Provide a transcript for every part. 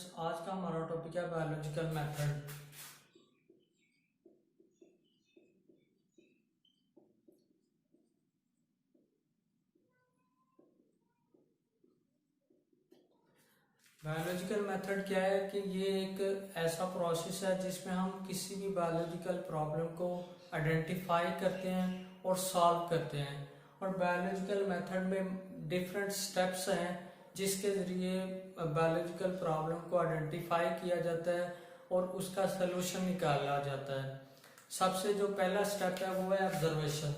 Students, आज का हमारा टॉपिक है बायोलॉजिकल मेथड। बायोलॉजिकल मेथड क्या है कि ये एक ऐसा प्रोसेस है जिसमें हम किसी भी बायोलॉजिकल प्रॉब्लम को आइडेंटिफाई करते हैं और सॉल्व करते हैं। और बायोलॉजिकल मेथड में डिफरेंट स्टेप्स हैं जिसके ज़रिए बायोलॉजिकल प्रॉब्लम को आइडेंटिफाई किया जाता है और उसका सलूशन निकाला जाता है। सबसे जो पहला स्टेप है वो है ऑब्जर्वेशन।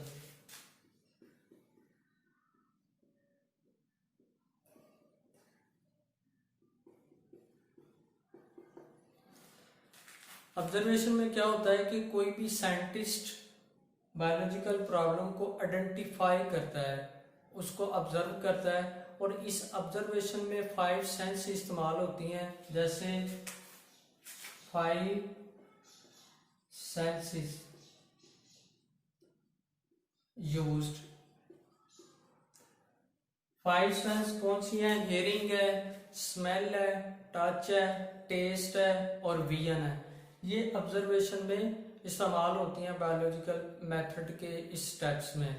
ऑब्जर्वेशन में क्या होता है कि कोई भी साइंटिस्ट बायोलॉजिकल प्रॉब्लम को आइडेंटिफाई करता है, उसको ऑब्जर्व करता है, और इस ऑब्जर्वेशन में 5 सेंस इस्तेमाल होती हैं। जैसे 5 सेंसेस यूज्ड। 5 सेंस कौन सी हैं? हियरिंग है, स्मेल है, टच है, टेस्ट है और विजन है। ये ऑब्जर्वेशन में इस्तेमाल होती हैं बायोलॉजिकल मेथड के इस स्टेप्स में।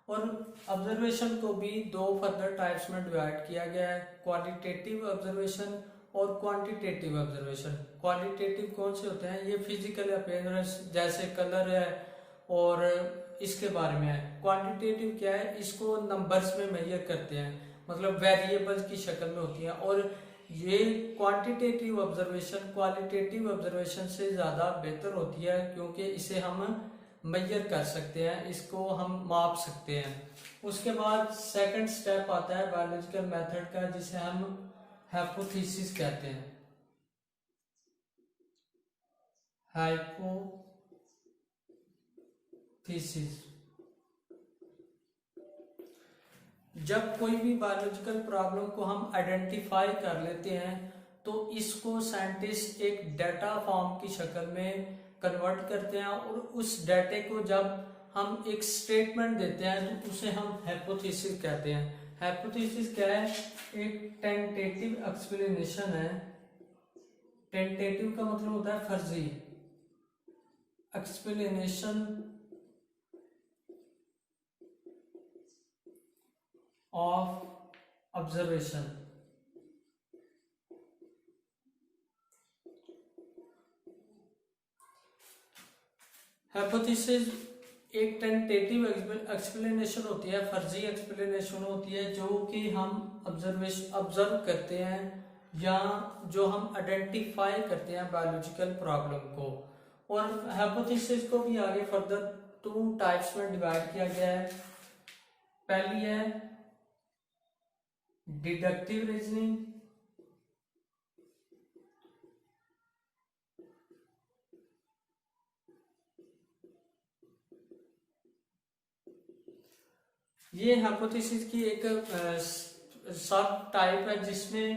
और ऑब्जर्वेशन को भी दो फर्दर टाइप्स में डिवाइड किया गया है, क्वालिटेटिव ऑब्जर्वेशन और क्वांटिटेटिव ऑब्जर्वेशन। क्वालिटेटिव कौन से होते हैं? ये फिजिकल अपीयरेंस जैसे कलर है और इसके बारे में है। क्वांटिटेटिव क्या है? इसको नंबर्स में मेजर करते हैं, मतलब वेरिएबल्स की शक्ल में होती हैं। और ये क्वांटिटेटिव ऑब्जर्वेशन क्वालिटेटिव ऑब्जर्वेशन से ज़्यादा बेहतर होती है क्योंकि इसे हम मेजर कर सकते हैं, इसको हम माप सकते हैं। उसके बाद सेकंड स्टेप आता है बायोलॉजिकल मेथड का, जिसे हम हाइपोथेसिस कहते हैं। हाइपोथेसिस जब कोई भी बायोलॉजिकल प्रॉब्लम को हम आइडेंटिफाई कर लेते हैं तो इसको साइंटिस्ट एक डाटा फॉर्म की शक्ल में कन्वर्ट करते हैं, और उस डाटे को जब हम एक स्टेटमेंट देते हैं तो उसे हम हाइपोथेसिस कहते हैं। हाइपोथेसिस क्या है? एक टेंटेटिव एक्सप्लेनेशन है। टेंटेटिव का मतलब होता है फर्जी। Explanation of observation. हाइपोथेसिस एक टेंटेटिव एक्सप्लेनेशन होती है, फर्जी एक्सप्लेनेशन होती है, जो कि हम ऑब्जर्व करते हैं या जो हम आइडेंटिफाई करते हैं बायोलॉजिकल प्रॉब्लम को। और हाइपोथेसिस को भी आगे फर्दर 2 टाइप्स में डिवाइड किया गया है। पहली है डिडक्टिव रीजनिंग, ये हाइपोथेसिस की एक सब टाइप है जिसमें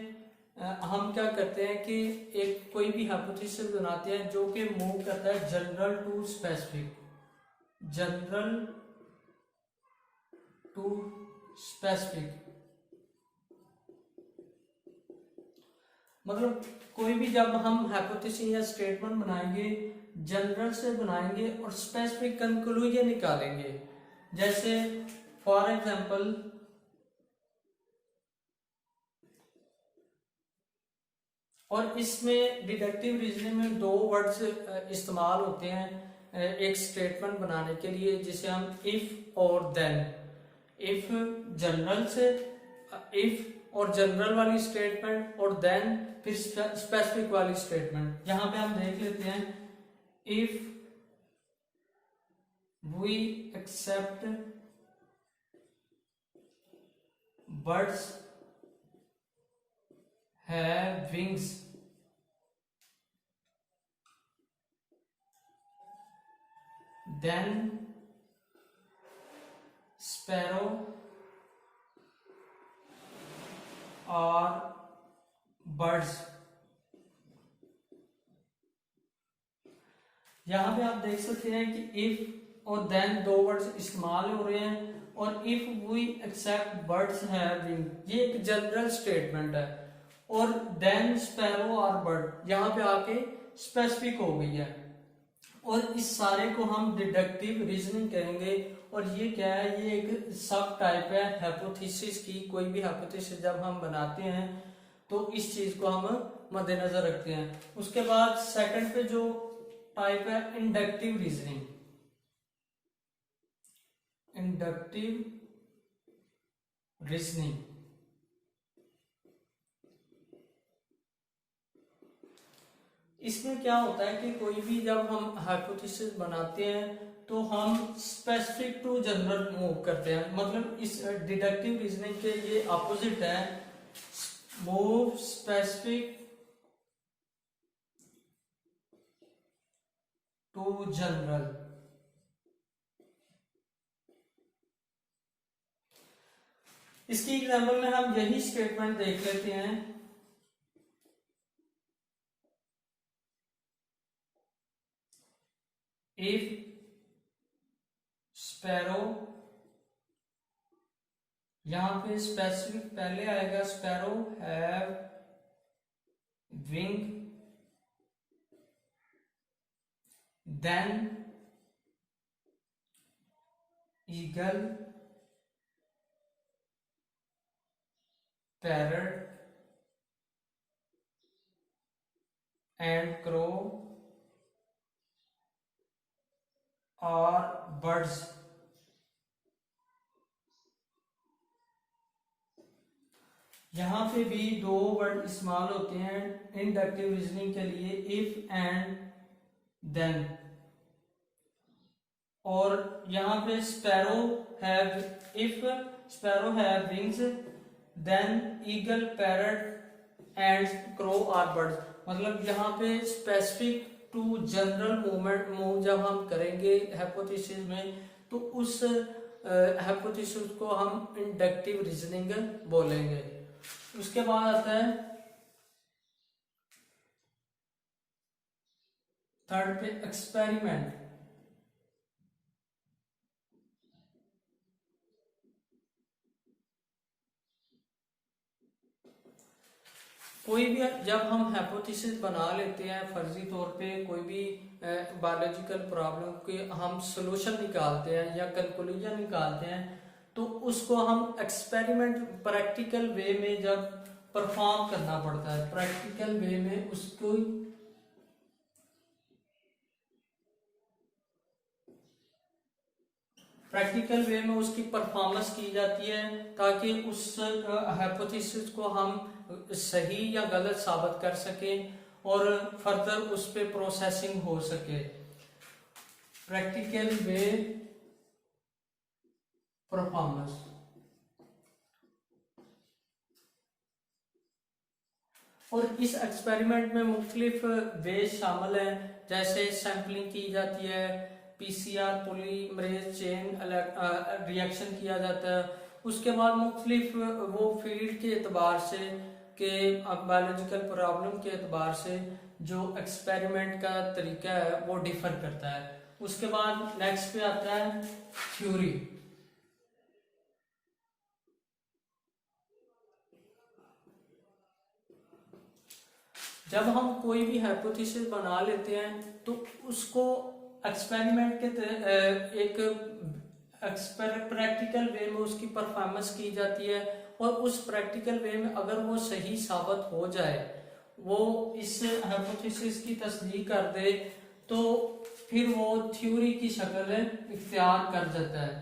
हम क्या करते हैं कि एक कोई भी हाइपोथेसिस बनाते हैं जो कि मूव करता है general to specific. General to specific मतलब कोई भी जब हम हाइपोथेसिस या स्टेटमेंट बनाएंगे, जनरल से बनाएंगे और स्पेसिफिक कंक्लूजन निकालेंगे। जैसे फॉर एग्जांपल और इसमें डिडक्टिव रीजनिंग में 2 वर्ड्स इस्तेमाल होते हैं एक स्टेटमेंट बनाने के लिए, जिसे हम इफ और देन। इफ जनरल से, इफ और जनरल वाली स्टेटमेंट, और देन फिर स्पेसिफिक वाली स्टेटमेंट। यहां पे हम देख लेते हैं, if we accept birds have wings, then sparrow or birds। यहां पे आप देख सकते हैं कि इफ और देन 2 वर्ड्स इस्तेमाल हो रहे हैं। और if we accept birds have wing, ये एक जनरल स्टेटमेंट है। और देन स्पैरो और बर्ड यहाँ पे आके स्पेसिफिक हो गई है। और इस सारे को हम डिडक्टिव रीजनिंग कहेंगे। और ये क्या है, ये एक सब टाइप है हाइपोथेसिस की। कोई भी हाइपोथेसिस जब हम बनाते हैं तो इस चीज को हम मद्देनजर रखते हैं। उसके बाद सेकंड पे जो टाइप है इंडक्टिव रीजनिंग। इंडक्टिव रीजनिंग इसमें क्या होता है कि कोई भी जब हम हाइपोथेसिस बनाते हैं तो हम स्पेसिफिक टू जनरल मूव करते हैं। मतलब इस डिडक्टिव रीजनिंग के ये अपोजिट है, मूव स्पेसिफिक टू जनरल। इसकी एग्जांपल में हम यही स्टेटमेंट देख लेते हैं। इफ स्पैरो, यहां पे स्पेसिफिक पहले आएगा, sparrow have wing then eagle parrot and crow और बर्ड्स। यहां पे भी दो वर्ड इस्तेमाल होते हैं इंडक्टिव रीजनिंग के लिए, इफ एंड देन। और यहां पे sparrow have, if sparrow have wings then eagle parrot and crow are birds. मतलब यहाँ पे specific to general movement move जब हम करेंगे हाइपोथेसिस में तो उस हाइपोथेसिस को हम इंडक्टिव रीजनिंग बोलेंगे। उसके बाद आता है थर्ड पे एक्सपेरिमेंट। कोई भी जब हम हाइपोथेसिस बना लेते हैं फर्जी तौर पे, कोई भी बायोलॉजिकल प्रॉब्लम के हम सॉल्यूशन निकालते हैं या कंक्लूजन निकालते हैं तो उसको हम एक्सपेरिमेंट प्रैक्टिकल वे में जब परफॉर्म करना पड़ता है, प्रैक्टिकल वे में उसको प्रैक्टिकल वे में उसकी परफॉर्मेंस की जाती है ताकि उस हाइपोथेसिस को हम सही या गलत साबित कर सकें और फर्दर उस पे प्रोसेसिंग हो सके। Practical way performance. और इस एक्सपेरिमेंट में मुख्तलिफ वे शामिल हैं, जैसे सैम्पलिंग की जाती है, पीसीआर पॉलीमरेज चेन रिएक्शन किया जाता है। उसके बाद मुख्तलिफ वो फील्ड के एतबार से के बायोलॉजिकल प्रॉब्लम के एतबार से जो एक्सपेरिमेंट का तरीका है वो डिफर करता है। उसके बाद नेक्स्ट पे आता है थ्योरी। जब हम कोई भी हाइपोथेसिस बना लेते हैं तो उसको एक्सपेरिमेंट के एक प्रैक्टिकल वे में उसकी परफॉर्मेंस की जाती है और उस प्रैक्टिकल वे में अगर वो सही साबित हो जाए, वो इस हाइपोथेसिस की तस्दीक कर दे तो फिर वो थ्योरी की शक्ल इख्तियार कर जाता है।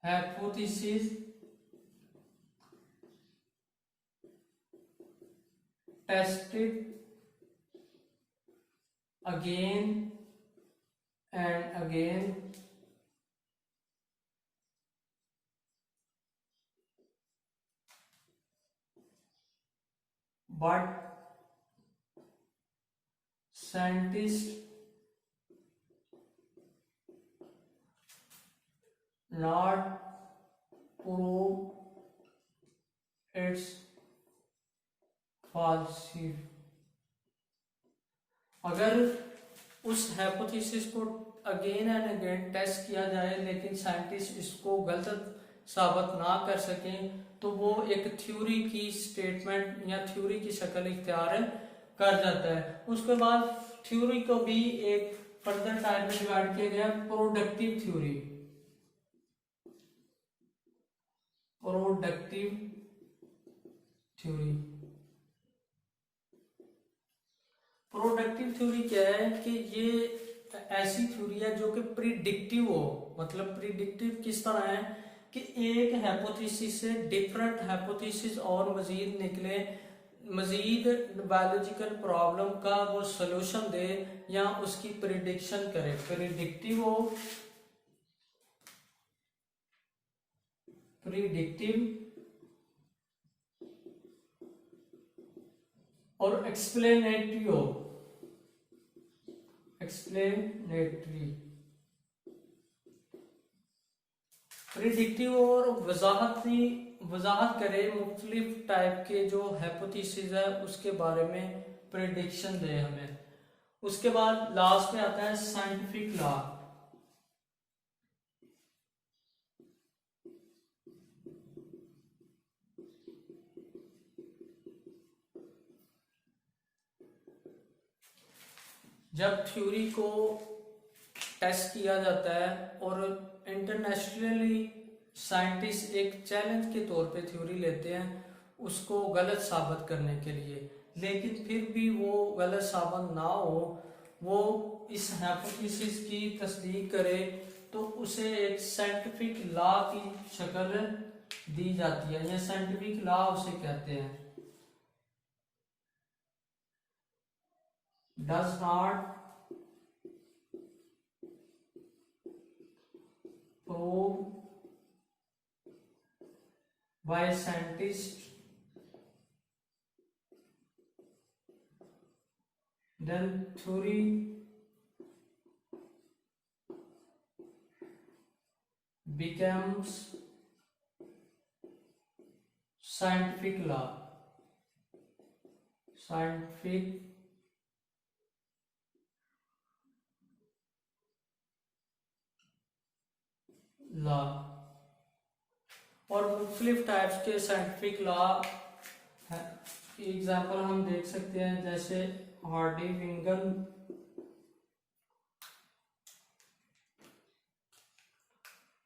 Hypothesis tested again and again but scientists not prove its falsity। अगर उस हाइपोथेसिस को अगेन एंड अगेन टेस्ट किया जाए लेकिन साइंटिस्ट इसको गलत साबित ना कर सकें तो वो एक थ्योरी की स्टेटमेंट या थ्योरी की शक्ल इख्तियार कर जाता है। उसके बाद थ्योरी को भी एक फर्दर टाइप में डिवाइड किया गया, productive theory. Productive theory, productive theory क्या है कि ये ऐसी थ्योरी है जो कि प्रिडिक्टिव हो। मतलब प्रिडिक्टिव किस तरह है कि एक हाइपोथेसिस से डिफरेंट हाइपोथेसिस और मजीद निकले, मजीद बायोलॉजिकल प्रॉब्लम का वो सॉल्यूशन दे या उसकी प्रिडिक्शन करे। प्रिडिक्टिव हो, प्रिडिक्टिव और एक्सप्लेनेटरी हो, एक्सप्लेनेटरी। प्रिडिक्टिव और वजाहत करे मुख्तलिफ टाइप के जो हाइपोथेसिस है उसके बारे में प्रिडिक्शन दे हमें। उसके बाद लास्ट में आता है साइंटिफिक लॉ। जब थ्योरी को टेस्ट किया जाता है और इंटरनेशनली साइंटिस्ट एक चैलेंज के तौर पे थ्योरी लेते हैं उसको गलत साबित करने के लिए, लेकिन फिर भी वो गलत साबित ना हो, वो इस हाइपोथेसिस की तस्दीक करे तो उसे एक साइंटिफिक लॉ की शक्ल दी जाती है, या साइंटिफिक लॉ उसे कहते हैं। does not prove by scientist then theory becomes scientific law, scientific law. और मुख्तलिफ टाइप्स के साइंटिफिक लॉ एग्जाम्पल हम देख सकते हैं, जैसे हार्डी-विंगन,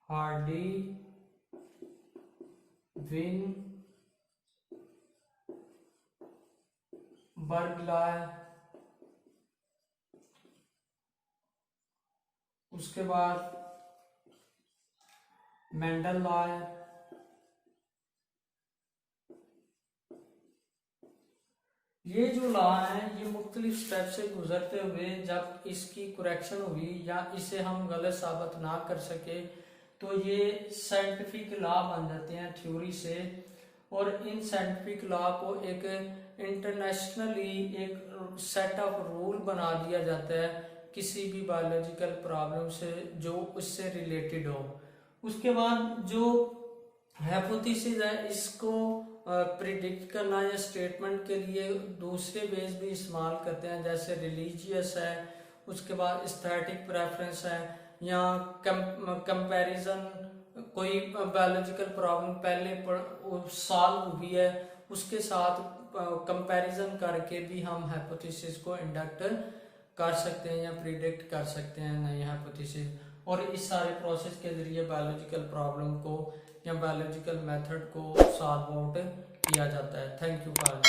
हार्डी-विनबर्ग लॉ, उसके बाद मेंडल लॉ है। ये जो लॉ है ये मुख्तलिफ स्टेप से गुजरते हुए जब इसकी करेक्शन हुई या इसे हम गलत साबित ना कर सके तो ये साइंटिफिक लॉ बन जाते हैं थ्योरी से, और इन साइंटिफिक लॉ को एक इंटरनेशनली एक सेट ऑफ रूल बना दिया जाता है किसी भी बायोलॉजिकल प्रॉब्लम से जो उससे रिलेटेड हो। उसके बाद जो हाइपोथेसिस है इसको प्रिडिक्ट करना या स्टेटमेंट के लिए दूसरे वेज भी इस्तेमाल करते हैं, जैसे रिलीजियस है, उसके बाद एस्थेटिक प्रेफरेंस है, या कंपैरिजन, कोई बायोलॉजिकल प्रॉब्लम पहले सॉल्व हुई है उसके साथ कंपैरिजन करके भी हम हाइपोथेसिस को इंडक्ट कर सकते हैं या प्रिडिक्ट कर सकते हैं नई हाइपोथेसिस। और इस सारे प्रोसेस के जरिए बायोलॉजिकल प्रॉब्लम को या बायोलॉजिकल मेथड को सॉल्व आउट किया जाता है। Thank you for